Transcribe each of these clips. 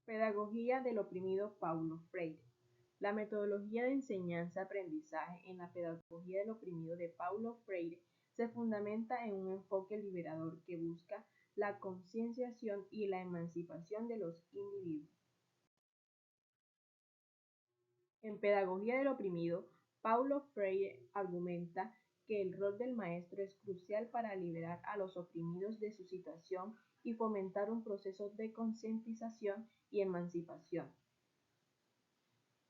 Pedagogía del oprimido Paulo Freire. La metodología de enseñanza-aprendizaje en la pedagogía del oprimido de Paulo Freire se fundamenta en un enfoque liberador que busca la concienciación y la emancipación de los individuos. En Pedagogía del oprimido, Paulo Freire argumenta que el rol del maestro es crucial para liberar a los oprimidos de su situación y fomentar un proceso de concientización y emancipación.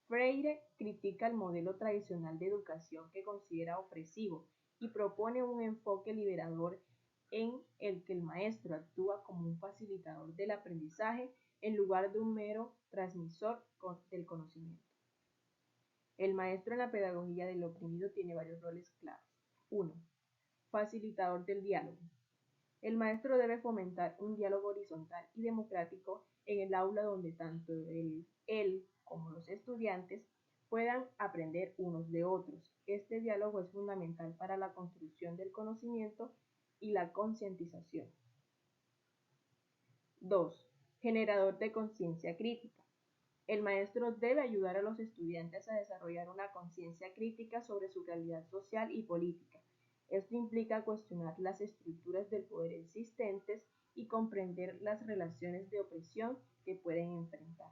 Freire critica el modelo tradicional de educación que considera opresivo y propone un enfoque liberador en el que el maestro actúa como un facilitador del aprendizaje en lugar de un mero transmisor del conocimiento. El maestro en la pedagogía del oprimido tiene varios roles claros. 1. Facilitador del diálogo. El maestro debe fomentar un diálogo horizontal y democrático en el aula donde tanto él como los estudiantes puedan aprender unos de otros. Este diálogo es fundamental para la construcción del conocimiento y la concientización. 2. Generador de conciencia crítica. El maestro debe ayudar a los estudiantes a desarrollar una conciencia crítica sobre su realidad social y política. Esto implica cuestionar las estructuras del poder existentes y comprender las relaciones de opresión que pueden enfrentar.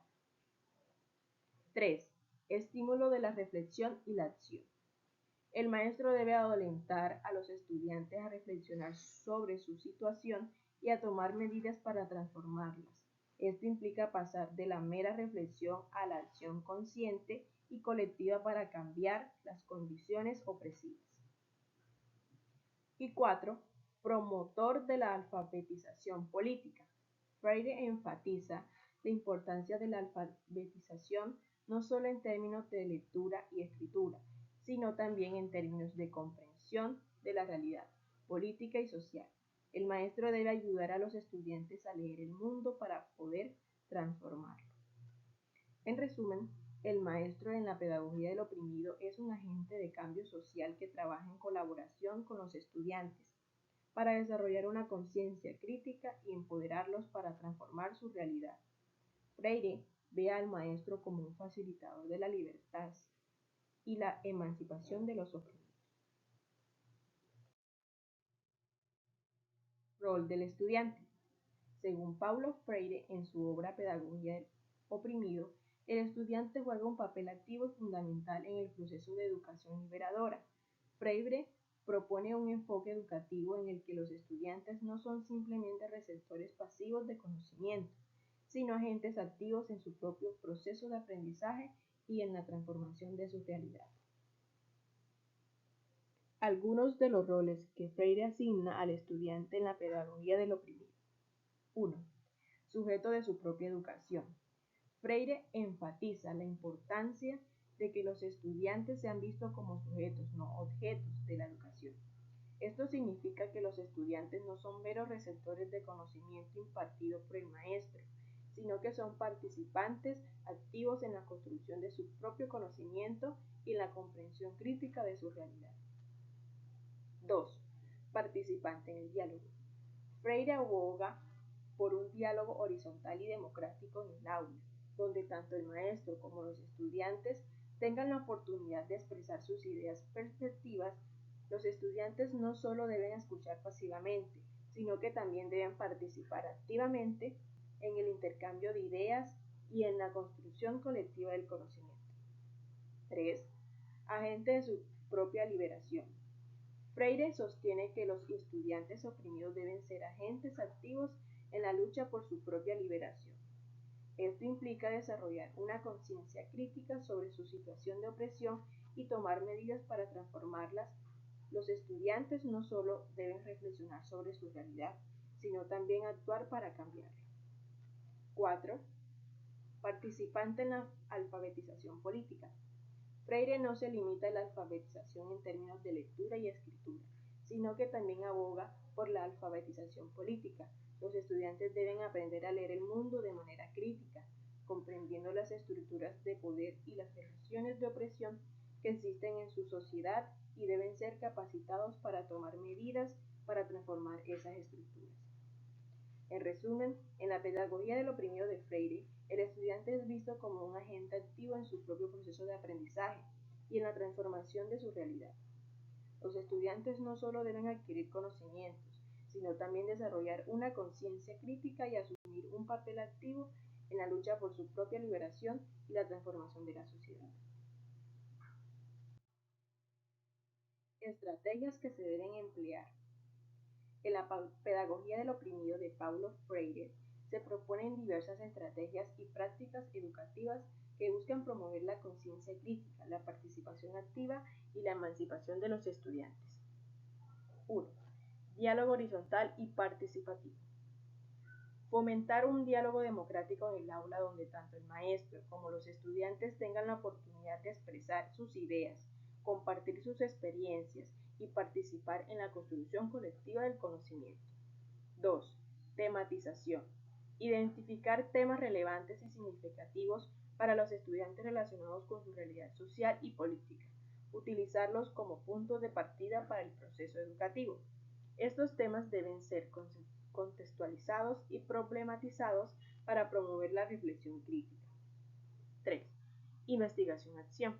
3. Estímulo de la reflexión y la acción. El maestro debe alentar a los estudiantes a reflexionar sobre su situación y a tomar medidas para transformarlas. Esto implica pasar de la mera reflexión a la acción consciente y colectiva para cambiar las condiciones opresivas. Y 4. Promotor de la alfabetización política. Freire enfatiza la importancia de la alfabetización no solo en términos de lectura y escritura, sino también en términos de comprensión de la realidad política y social. El maestro debe ayudar a los estudiantes a leer el mundo para poder transformarlo. En resumen, el maestro en la pedagogía del oprimido es un agente de cambio social que trabaja en colaboración con los estudiantes para desarrollar una conciencia crítica y empoderarlos para transformar su realidad. Freire ve al maestro como un facilitador de la libertad y la emancipación de los oprimidos. Rol del estudiante. Según Paulo Freire, en su obra Pedagogía del oprimido, el estudiante juega un papel activo y fundamental en el proceso de educación liberadora. Freire propone un enfoque educativo en el que los estudiantes no son simplemente receptores pasivos de conocimiento, sino agentes activos en su propio proceso de aprendizaje y en la transformación de su realidad. Algunos de los roles que Freire asigna al estudiante en la pedagogía del oprimido. 1. Sujeto de su propia educación. Freire enfatiza la importancia de que los estudiantes sean vistos como sujetos, no objetos de la educación. Esto significa que los estudiantes no son meros receptores de conocimiento impartido por el maestro, sino que son participantes activos en la construcción de su propio conocimiento y en la comprensión crítica de su realidad. 2. Participante en el diálogo. Freire aboga por un diálogo horizontal y democrático en el aula, donde tanto el maestro como los estudiantes tengan la oportunidad de expresar sus ideas perspectivas. Los estudiantes no solo deben escuchar pasivamente, sino que también deben participar activamente en el intercambio de ideas y en la construcción colectiva del conocimiento. 3. Agente de su propia liberación. Freire sostiene que los estudiantes oprimidos deben ser agentes activos en la lucha por su propia liberación. Esto implica desarrollar una conciencia crítica sobre su situación de opresión y tomar medidas para transformarlas. Los estudiantes no solo deben reflexionar sobre su realidad, sino también actuar para cambiarla. 4. Participante en la alfabetización política. Freire no se limita a la alfabetización en términos de lectura y escritura, sino que también aboga por la alfabetización política. Los estudiantes deben aprender a leer el mundo de manera crítica, comprendiendo las estructuras de poder y las relaciones de opresión que existen en su sociedad y deben ser capacitados para tomar medidas para transformar esas estructuras. En resumen, en la pedagogía del oprimido de Freire, el estudiante es visto como un agente activo en su propio proceso de aprendizaje y en la transformación de su realidad. Los estudiantes no solo deben adquirir conocimientos, sino también desarrollar una conciencia crítica y asumir un papel activo en la lucha por su propia liberación y la transformación de la sociedad. Estrategias que se deben emplear. En la pedagogía del oprimido de Paulo Freire se proponen diversas estrategias y prácticas educativas que buscan promover la conciencia crítica, la participación activa y la emancipación de los estudiantes. 1. Diálogo horizontal y participativo. Fomentar un diálogo democrático en el aula donde tanto el maestro como los estudiantes tengan la oportunidad de expresar sus ideas, compartir sus experiencias y participar en la construcción colectiva del conocimiento. 2. Tematización. Identificar temas relevantes y significativos para los estudiantes relacionados con su realidad social y política. Utilizarlos como puntos de partida para el proceso educativo. Estos temas deben ser contextualizados y problematizados para promover la reflexión crítica. 3. Investigación-acción.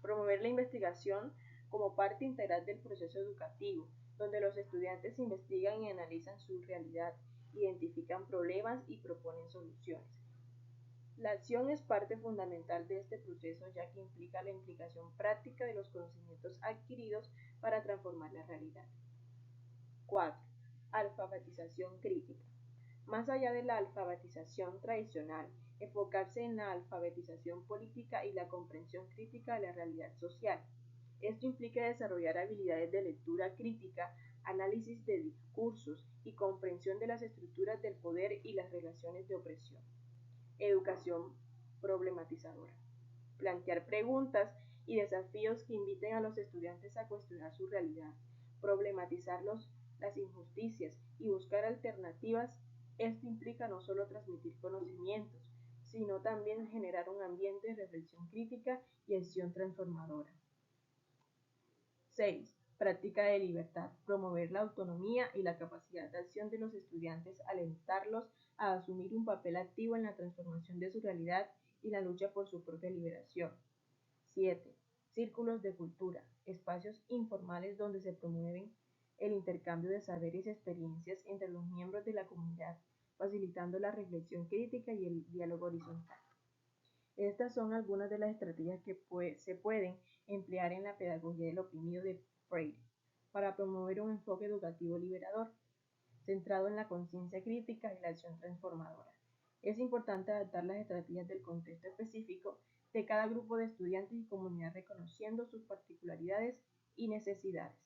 Promover la investigación como parte integral del proceso educativo, donde los estudiantes investigan y analizan su realidad, identifican problemas y proponen soluciones. La acción es parte fundamental de este proceso, ya que implica la implicación práctica de los conocimientos adquiridos para transformar la realidad. 4. Alfabetización crítica. Más allá de la alfabetización tradicional, enfocarse en la alfabetización política y la comprensión crítica de la realidad social. Esto implica desarrollar habilidades de lectura crítica, análisis de discursos y comprensión de las estructuras del poder y las relaciones de opresión. Educación problematizadora. Plantear preguntas y desafíos que inviten a los estudiantes a cuestionar su realidad, problematizar las injusticias y buscar alternativas. Esto implica no solo transmitir conocimientos, sino también generar un ambiente de reflexión crítica y acción transformadora. 6. Práctica de libertad. Promover la autonomía y la capacidad de acción de los estudiantes, alentarlos a asumir un papel activo en la transformación de su realidad y la lucha por su propia liberación. 7. Círculos de cultura. Espacios informales donde se promueven el intercambio de saberes y experiencias entre los miembros de la comunidad, facilitando la reflexión crítica y el diálogo horizontal. Estas son algunas de las estrategias que se pueden emplear en la pedagogía del oprimido de Freire para promover un enfoque educativo liberador, centrado en la conciencia crítica y la acción transformadora. Es importante adaptar las estrategias del contexto específico de cada grupo de estudiantes y comunidad, reconociendo sus particularidades y necesidades.